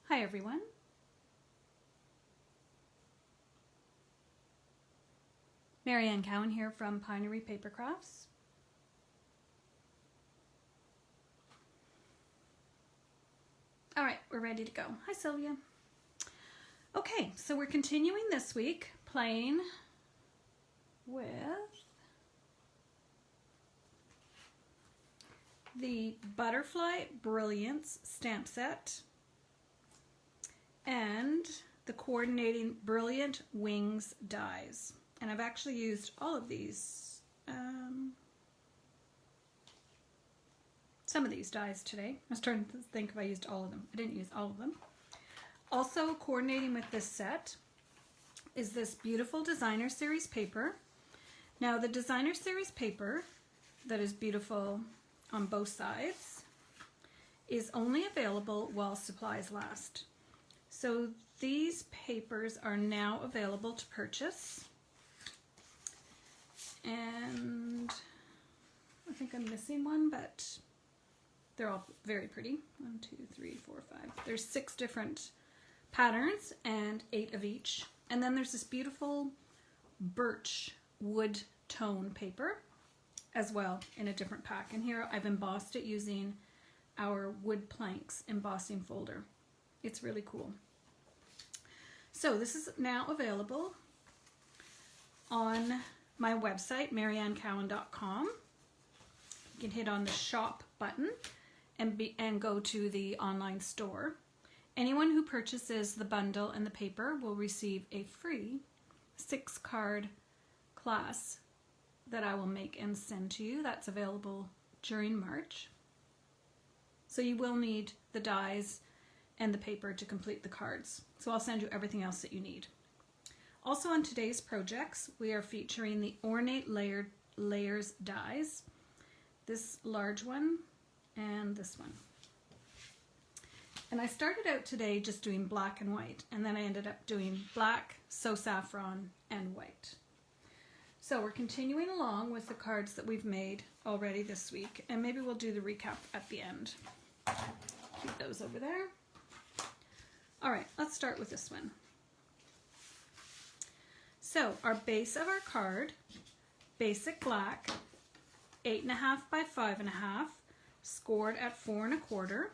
Hi everyone. Marianne Cowan here from Pinery Paper Crafts. All right, we're ready to go. Hi Sylvia. Okay, so we're continuing this week playing with the Butterfly Brilliance stamp set and the Coordinating Brilliant Wings dies. And I've actually used all of these, some of these dies today. I was trying to think if I used all of them. I didn't use all of them. Also coordinating with this set is this beautiful Designer Series paper. Now the Designer Series paper that is beautiful on both sides is only available while supplies last. So these papers are now available to purchase. And I think I'm missing one, but they're all very pretty. 1, 2, 3, 4, 5. There's 6 different patterns and 8 of each. And then there's this beautiful birch wood tone paper as well in a different pack. And here I've embossed it using our wood planks embossing folder. It's really cool. So this is now available on my website, mariannecowan.com. You can hit on the shop button and go to the online store. Anyone who purchases the bundle and the paper will receive a free 6-card class that I will make and send to you. That's available during March. So you will need the dies and the paper to complete the cards. So I'll send you everything else that you need. Also on today's projects, we are featuring the Ornate Layers dies. This large one and this one. And I started out today just doing black and white, and then I ended up doing black, So Saffron, and white. So we're continuing along with the cards that we've made already this week, and maybe we'll do the recap at the end. Keep those over there. All right, let's start with this one. So our base of our card, basic black, 8.5 by 5.5, scored at 4 1/4.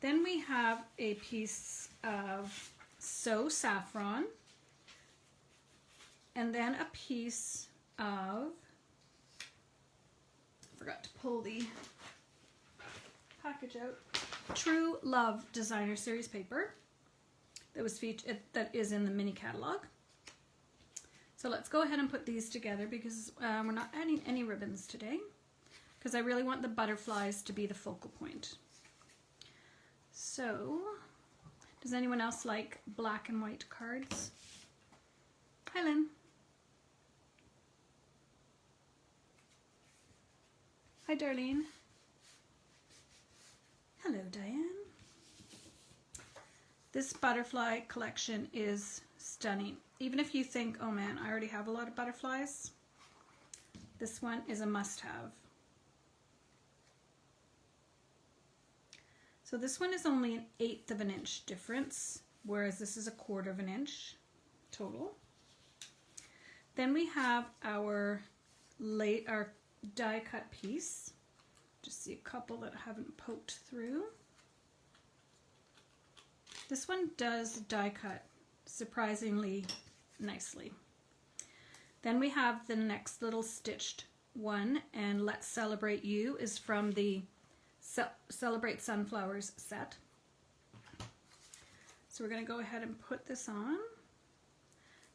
Then we have a piece of So Saffron, and then a piece of, forgot to pull the package out, True Love Designer Series paper that was featured, that is in the mini catalog. So let's go ahead and put these together because we're not adding any ribbons today because I really want the butterflies to be the focal point. So, does anyone else like black and white cards? Hi Lynn. Hi Darlene. Hello Diane. This butterfly collection is stunning. Even if you think, oh man, I already have a lot of butterflies, this one is a must-have. So this one is only an 1/8 of an inch difference, whereas this is a 1/4 of an inch total. Then we have our die cut piece. Just see a couple that I haven't poked through. This one does die cut surprisingly nicely. Then we have the next little stitched one, and Let's Celebrate You is from the Celebrate Sunflowers set. So we're going to go ahead and put this on.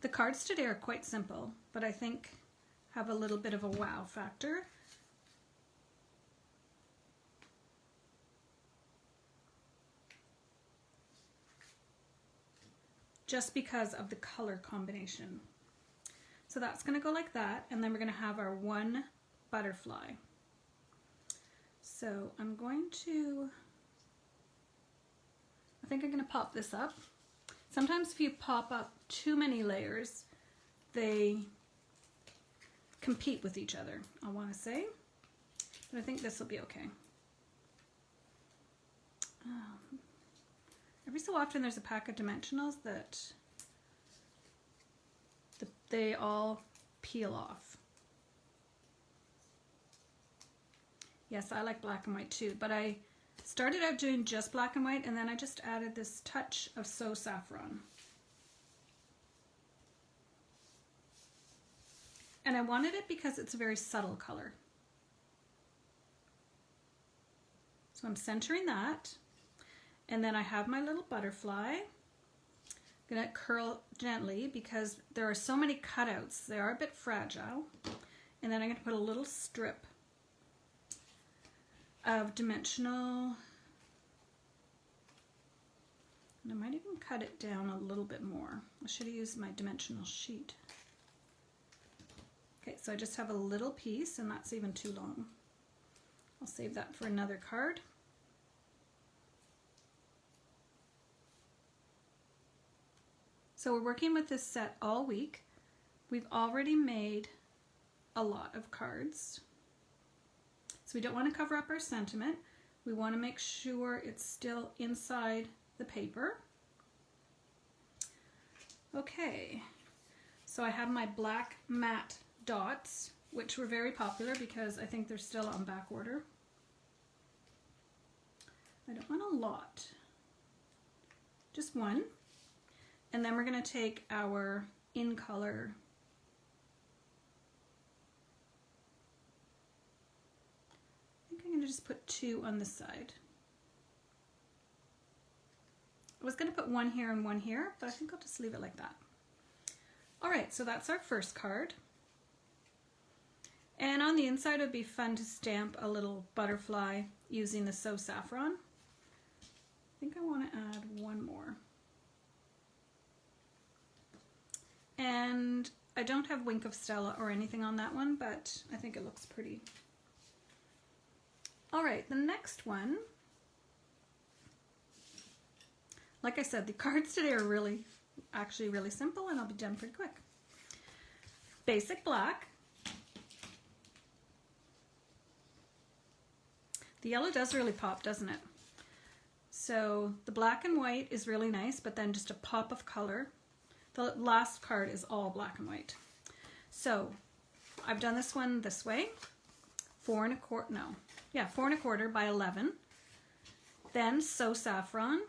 The cards today are quite simple, but I think have a little bit of a wow factor. Just because of the color combination. So that's going to go like that, and then we're going to have our one butterfly. So I'm going to, I think I'm going to pop this up. Sometimes if you pop up too many layers, they compete with each other, I want to say. But I think this will be okay. every so often there's a pack of dimensionals that they all peel off. Yes, I like black and white too, but I started out doing just black and white, and then I just added this touch of So Saffron. And I wanted it because it's a very subtle color. So I'm centering that, and then I have my little butterfly. I'm gonna curl gently because there are so many cutouts. They are a bit fragile. And then I'm gonna put a little strip of dimensional, and I might even cut it down a little bit more. I should have used my dimensional sheet. Okay, so I just have a little piece, and that's even too long. I'll save that for another card. So we're working with this set all week. We've already made a lot of cards. So we don't want to cover up our sentiment. We want to make sure it's still inside the paper. Okay, so I have my black matte dots, which were very popular because I think they're still on back order. I don't want a lot, just one. And then we're going to take our in color I'm going to just put two on this side. I was going to put one here and one here, but I think I'll just leave it like that. Alright, so that's our first card. And on the inside it would be fun to stamp a little butterfly using the So Saffron. I think I want to add one more. And I don't have Wink of Stella or anything on that one, but I think it looks pretty. Alright, the next one, like I said, the cards today are actually really simple, and I'll be done pretty quick. Basic black. The yellow does really pop, doesn't it? So the black and white is really nice, but then just a pop of color. The last card is all black and white. So I've done this one this way, 4 1/4 by 11. Then So Saffron,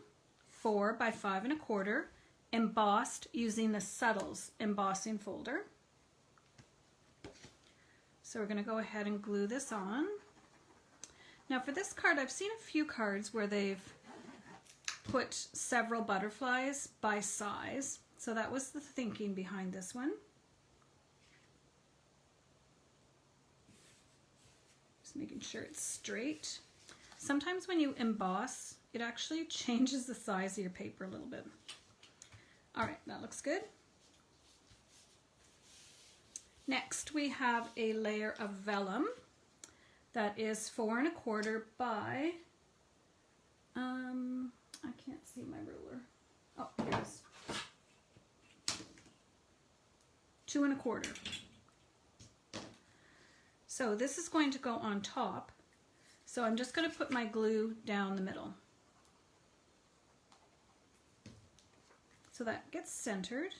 4 by 5 1/4, embossed using the Subtles embossing folder. So we're going to go ahead and glue this on. Now for this card, I've seen a few cards where they've put several butterflies by size. So that was the thinking behind this one. Just making sure it's straight. Sometimes when you emboss, it actually changes the size of your paper a little bit. Alright, that looks good. Next we have a layer of vellum that is 4 1/4 by, I can't see my ruler. Oh, here it is. 2 1/4. So this is going to go on top. So I'm just going to put my glue down the middle. So that gets centered.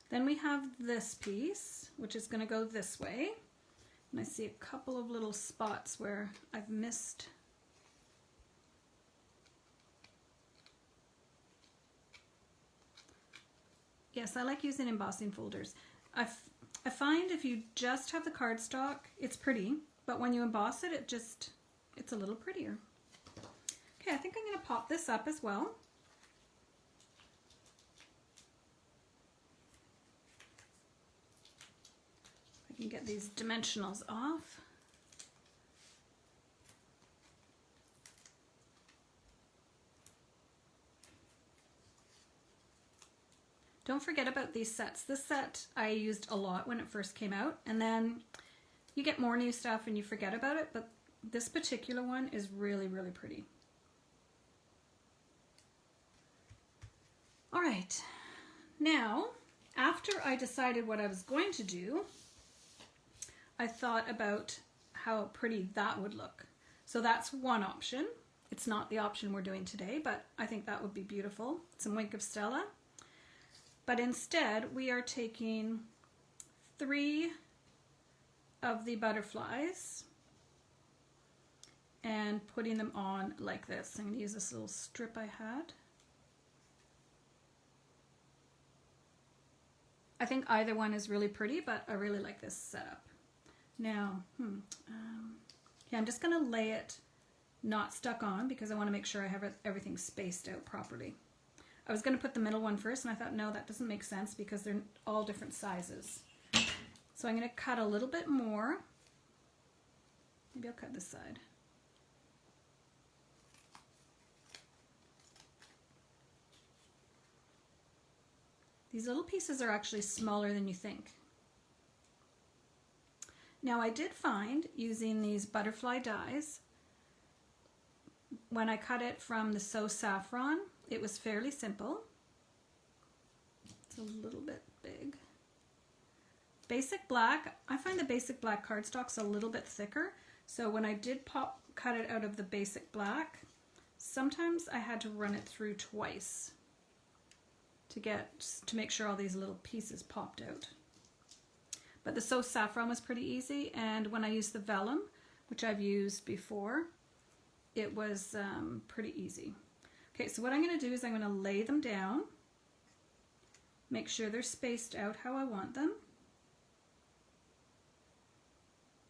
Then we have this piece, which is going to go this way. And I see a couple of little spots where I've missed. Yes, I like using embossing folders. I find if you just have the cardstock, it's pretty, but when you emboss it, it's a little prettier. Okay, I think I'm going to pop this up as well. I can get these dimensionals off. Don't forget about these sets. This set I used a lot when it first came out, and then you get more new stuff and you forget about it, but this particular one is really, really pretty. All right, now After I decided what I was going to do, I thought about how pretty that would look. So that's one option. It's not the option we're doing today, but I think that would be beautiful. Some Wink of Stella. But instead, we are taking 3 of the butterflies and putting them on like this. I'm going to use this little strip I had. I think either one is really pretty, but I really like this setup. Now, yeah, I'm just going to lay it not stuck on because I want to make sure I have everything spaced out properly. I was going to put the middle one first, and I thought, no, that doesn't make sense because they're all different sizes. So I'm going to cut a little bit more. Maybe I'll cut this side. These little pieces are actually smaller than you think. Now I did find, using these butterfly dies, when I cut it from the So Saffron, it was fairly simple. It's a little bit big. Basic black, I find the basic black cardstock's a little bit thicker, so when I did cut it out of the basic black, sometimes I had to run it through twice to make sure all these little pieces popped out. But the So Saffron was pretty easy, and when I used the vellum, which I've used before, it was pretty easy. Okay, so what I'm going to do is I'm going to lay them down, make sure they're spaced out how I want them,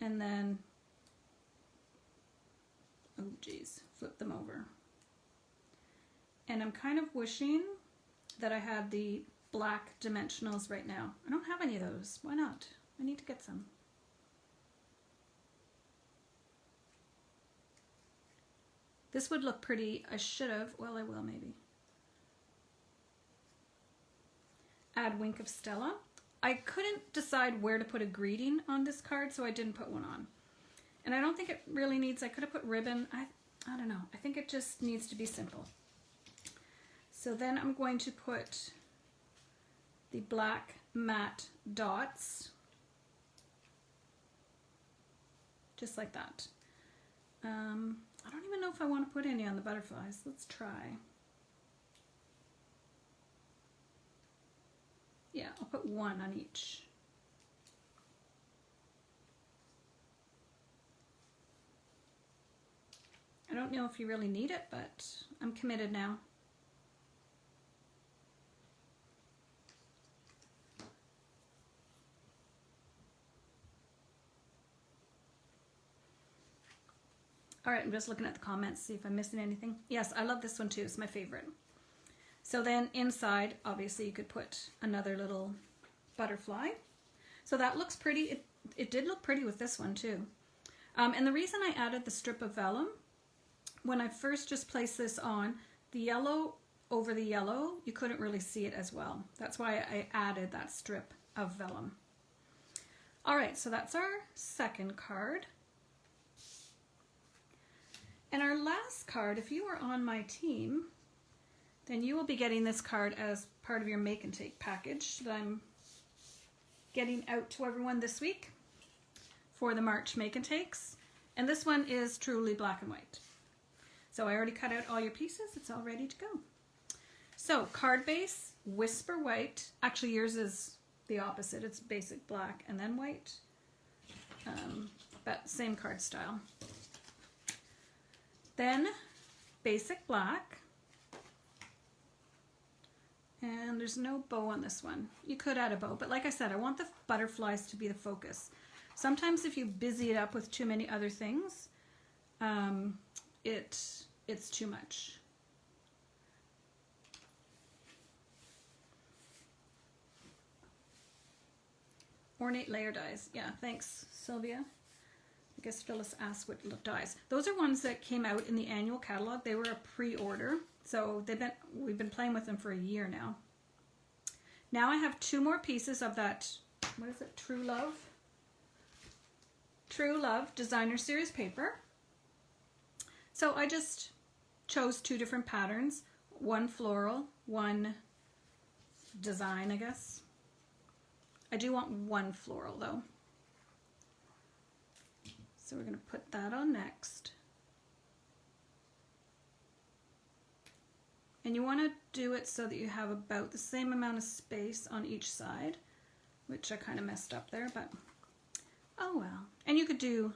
and then, oh geez, flip them over. And I'm kind of wishing that I had the black dimensionals right now. I don't have any of those. Why not? I need to get some. This would look pretty. I should have. Well, I will maybe. Add Wink of Stella. I couldn't decide where to put a greeting on this card, so I didn't put one on. And I don't think it really needs, I could have put ribbon. I don't know. I think it just needs to be simple. So then I'm going to put the black matte dots, just like that. I don't even know if I want to put any on the butterflies. Let's try. Yeah, I'll put one on each. I don't know if you really need it, but I'm committed now. All right, I'm just looking at the comments, see if I'm missing anything. Yes, I love this one too. It's my favorite. So then inside, obviously, you could put another little butterfly. So that looks pretty. It did look pretty with this one too. And the reason I added the strip of vellum, when I first just placed this on, the yellow over the yellow, you couldn't really see it as well. That's why I added that strip of vellum. All right, so that's our second card. And our last card, if you are on my team, then you will be getting this card as part of your make and take package that I'm getting out to everyone this week for the March make and takes. And this one is truly black and white. So I already cut out all your pieces. It's all ready to go. So card base, Whisper White. Actually, yours is the opposite. It's basic black and then white, but same card style. Then basic black, and there's no bow on this one. You could add a bow, but like I said, I want the butterflies to be the focus. Sometimes if you busy it up with too many other things, it's too much. Ornate layer dies. Yeah, thanks, Sylvia. I guess Phyllis asked what dies. Those are ones that came out in the annual catalog. They were a pre-order, so we've been playing with them for a year now. Now I have 2 more pieces of that, what is it, True Love? True Love Designer Series paper. So I just chose 2 different patterns, one floral, one design, I guess. I do want one floral though. So we're going to put that on next. And you want to do it so that you have about the same amount of space on each side, which I kind of messed up there, but oh well. And you could do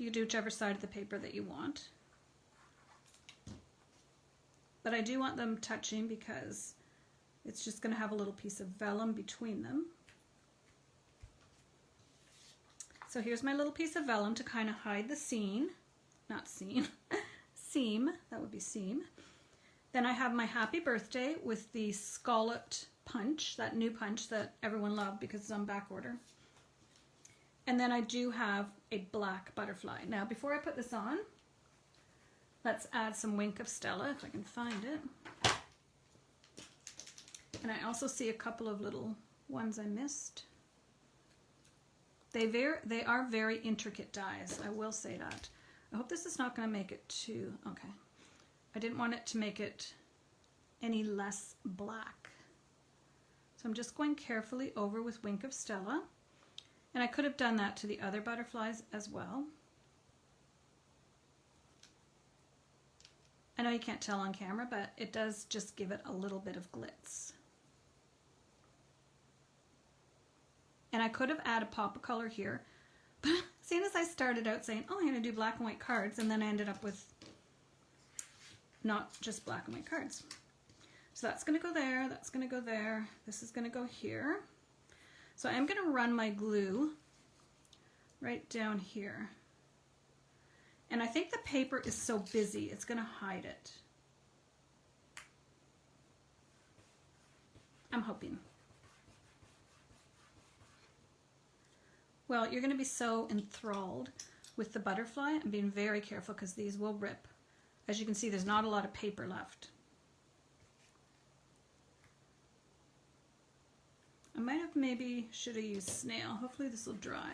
whichever side of the paper that you want. But I do want them touching because it's just going to have a little piece of vellum between them. So here's my little piece of vellum to kind of hide the seam. Not seam. Seam. That would be seam. Then I have my happy birthday with the scalloped punch, that new punch that everyone loved because it's on back order. And then I do have a black butterfly. Now before I put this on, let's add some Wink of Stella if I can find it. And I also see a couple of little ones I missed. They are very intricate dies, I will say that. I hope this is not going to make it too, okay. I didn't want it to make it any less black. So I'm just going carefully over with Wink of Stella. And I could have done that to the other butterflies as well. I know you can't tell on camera, but it does just give it a little bit of glitz. And I could have added a pop of color here, but seeing as I started out saying, oh, I'm going to do black and white cards, and then I ended up with not just black and white cards. So that's going to go there, that's going to go there, this is going to go here. So I'm going to run my glue right down here. And I think the paper is so busy, it's going to hide it. I'm hoping. Well, you're going to be so enthralled with the butterfly. I'm being very careful because these will rip. As you can see, there's not a lot of paper left. I might have should have used snail. Hopefully this will dry.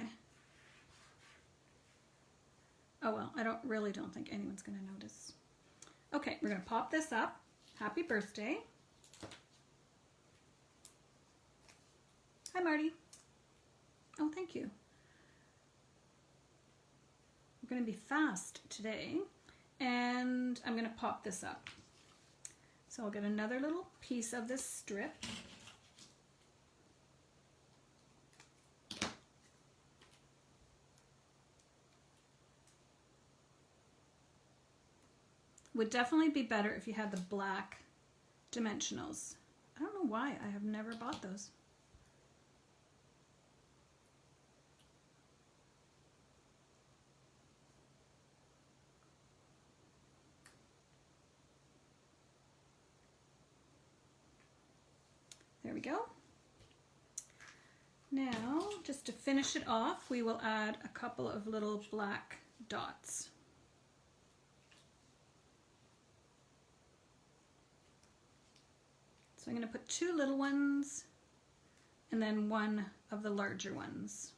Oh well, I really don't think anyone's going to notice. Okay, we're going to pop this up. Happy birthday. Hi, Marty. Oh, thank you. We're going to be fast today, and I'm going to pop this up. So I'll get another little piece of this strip. Would definitely be better if you had the black dimensionals. I don't know why, I have never bought those. There we go. Now, just to finish it off, we will add a couple of little black dots. So I'm going to put two little ones and then one of the larger ones.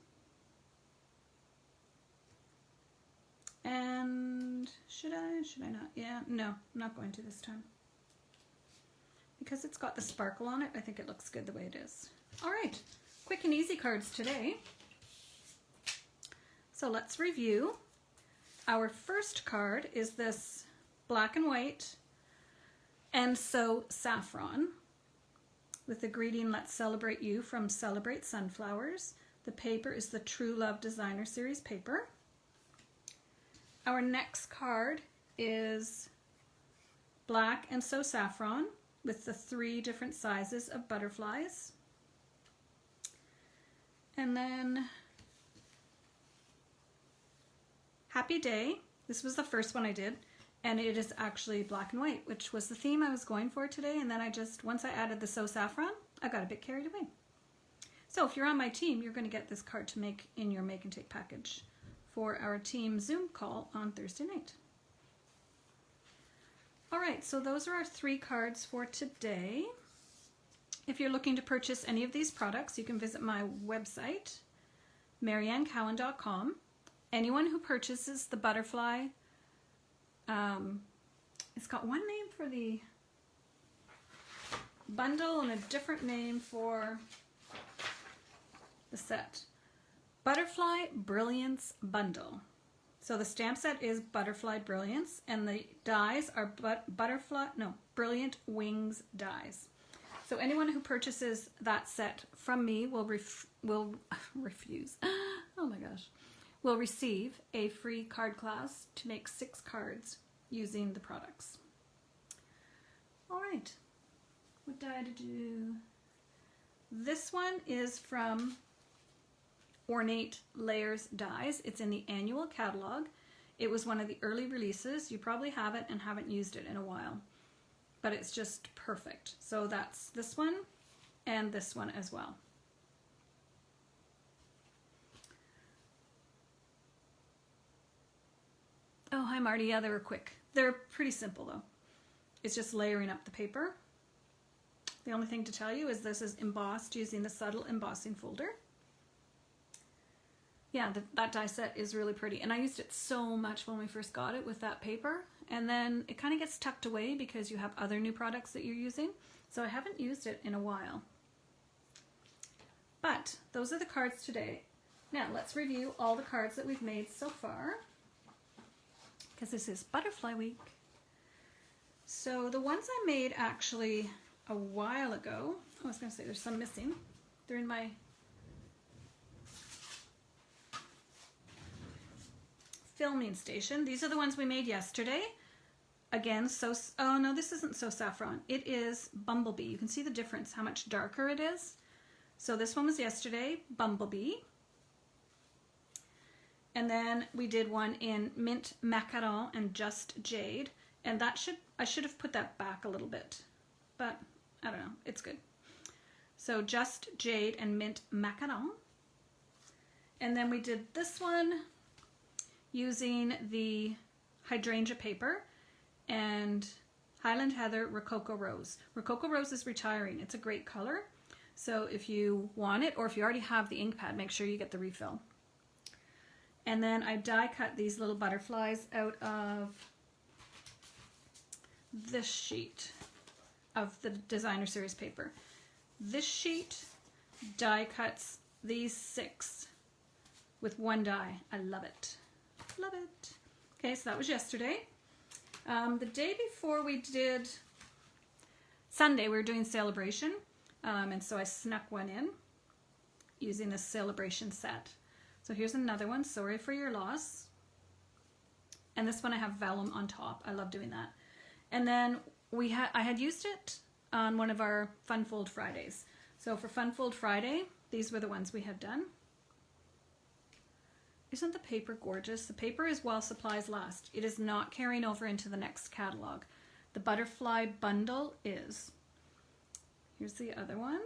And should I not? Yeah, no, I'm not going to this time. Because it's got the sparkle on it, I think it looks good the way it is. All right, quick and easy cards today. So let's review. Our first card is this black and white and So Saffron with the greeting, "Let's Celebrate You" from Celebrate Sunflowers. The paper is the True Love Designer Series paper. Our next card is black and So Saffron with the 3 different sizes of butterflies. And then Happy Day. This was the first one I did, and it is actually black and white, which was the theme I was going for today. And then once I added the So Saffron, I got a bit carried away. So if you're on my team, you're going to get this card to make in your Make and Take package for our team Zoom call on Thursday night. All right, so those are our 3 cards for today. If you're looking to purchase any of these products, you can visit my website, mariannecowan.com. Anyone who purchases the butterfly, it's got one name for the bundle and a different name for the set. Butterfly Brilliance Bundle. So the stamp set is Butterfly Brilliance, and the dies are Brilliant Wings dies. So anyone who purchases that set from me will will receive a free card class to make 6 cards using the products. All right, what die to do? This one is from Ornate Layers Dies. It's in the annual catalog. It was one of the early releases. You probably have it and haven't used it in a while, but it's just perfect. So that's this one and this one as well. Oh, hi Marty. Yeah, they were quick. They're pretty simple though. It's just layering up the paper. The only thing to tell you is this is embossed using the subtle embossing folder. Yeah, that die set is really pretty, and I used it so much when we first got it with that paper, and then it kind of gets tucked away because you have other new products that you're using, so I haven't used it in a while. But those are the cards today. Now let's review all the cards that we've made so far, because this is Butterfly Week. So the ones I made actually a while ago, I was going to say there's some missing. They're in my filming station. These are the ones we made yesterday. Again, oh no, this isn't So Saffron. It is Bumblebee. You can see the difference, how much darker it is. So this one was yesterday, Bumblebee. And then we did one in Mint Macaron and Just Jade. And that I should have put that back a little bit, but I don't know, it's good. So Just Jade and Mint Macaron. And then we did this one using the hydrangea paper and Highland Heather Rococo Rose. Rococo Rose is retiring. It's a great color. So if you want it, or if you already have the ink pad, make sure you get the refill. And then I die cut these little butterflies out of this sheet of the designer series paper. This sheet die cuts these 6 with one die. I love it. Love it. Okay, so that was yesterday. The day before we did Sunday, we were doing Celebration, and so I snuck one in using this Celebration set. So here's another one, Sorry for Your Loss. And this one I have vellum on top. I love doing that. And then I had used it on one of our Fun Fold Fridays. So for Fun Fold Friday, these were the ones we had done. Isn't the paper gorgeous? The paper is while supplies last. It is not carrying over into the next catalog. The Butterfly Bundle is. Here's the other one.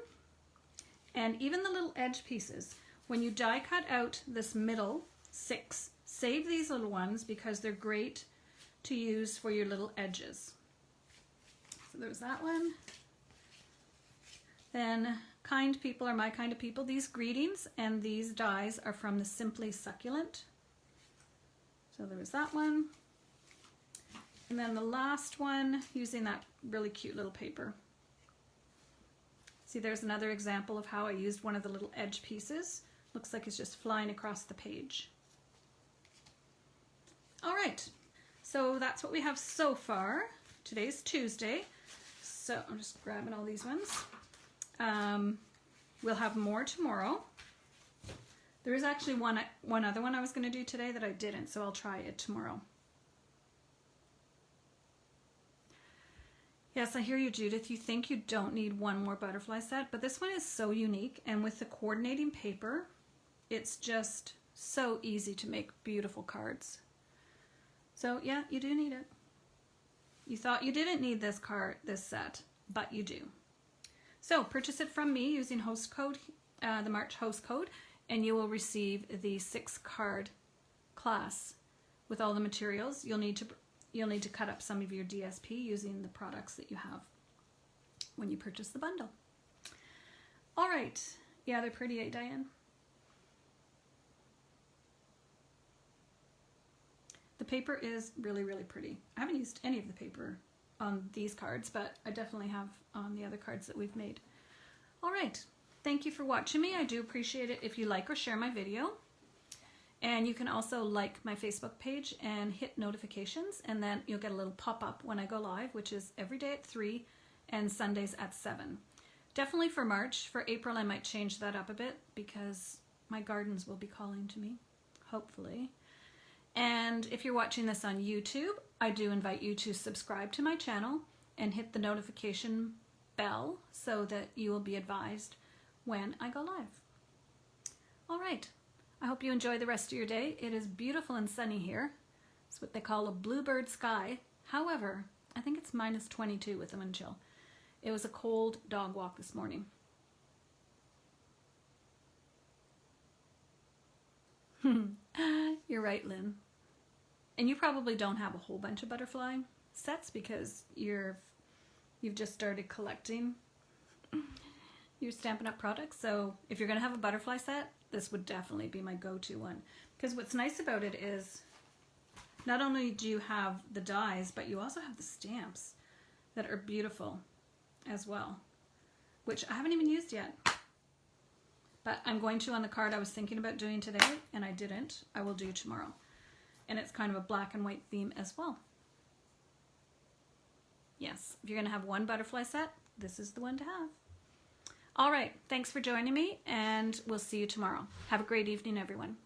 And even the little edge pieces, when you die cut out this middle 6, save these little ones because they're great to use for your little edges. So there's that one. Then Kind People Are My Kind of People. These greetings and these dies are from the Simply Succulent. So there was that one. And then the last one using that really cute little paper. See, there's another example of how I used one of the little edge pieces. Looks like it's just flying across the page. All right, so that's what we have so far. Today's Tuesday, so I'm just grabbing all these ones. We'll have more tomorrow. There is actually one other one I was going to do today that I didn't, so I'll try it tomorrow. Yes, I hear you, Judith. You think you don't need one more butterfly set, but this one is so unique, and with the coordinating paper, it's just so easy to make beautiful cards. So yeah, you do need it. You thought you didn't need this set, but you do. So purchase it from me using host code, the March host code, and you will receive the 6-card class with all the materials. You'll need to cut up some of your DSP using the products that you have when you purchase the bundle. All right. Yeah, they're pretty, eh, Diane? The paper is really, really pretty. I haven't used any of the paper on these cards, but I definitely have on the other cards that we've made. All right. thank you for watching me. I do appreciate it if you like or share my video. And you can also like my Facebook page and hit notifications, and then you'll get a little pop-up when I go live, which is every day at 3 and Sundays at 7. Definitely for March. For April, I might change that up a bit because my gardens will be calling to me, hopefully. And if you're watching this on YouTube, I do invite you to subscribe to my channel and hit the notification bell so that you will be advised when I go live. All right. I hope you enjoy the rest of your day. It is beautiful and sunny here. It's what they call a bluebird sky. However, I think it's -22 with the wind chill. It was a cold dog walk this morning. You're right, Lynn. And you probably don't have a whole bunch of butterfly sets because you've just started collecting your Stampin' Up! Products. So if you're going to have a butterfly set, this would definitely be my go-to one. Because what's nice about it is not only do you have the dies, but you also have the stamps that are beautiful as well, which I haven't even used yet. But I'm going to on the card I was thinking about doing today, and I didn't. I will do tomorrow. And it's kind of a black and white theme as well. Yes, if you're going to have one butterfly set, this is the one to have. All right, thanks for joining me, and we'll see you tomorrow. Have a great evening, everyone.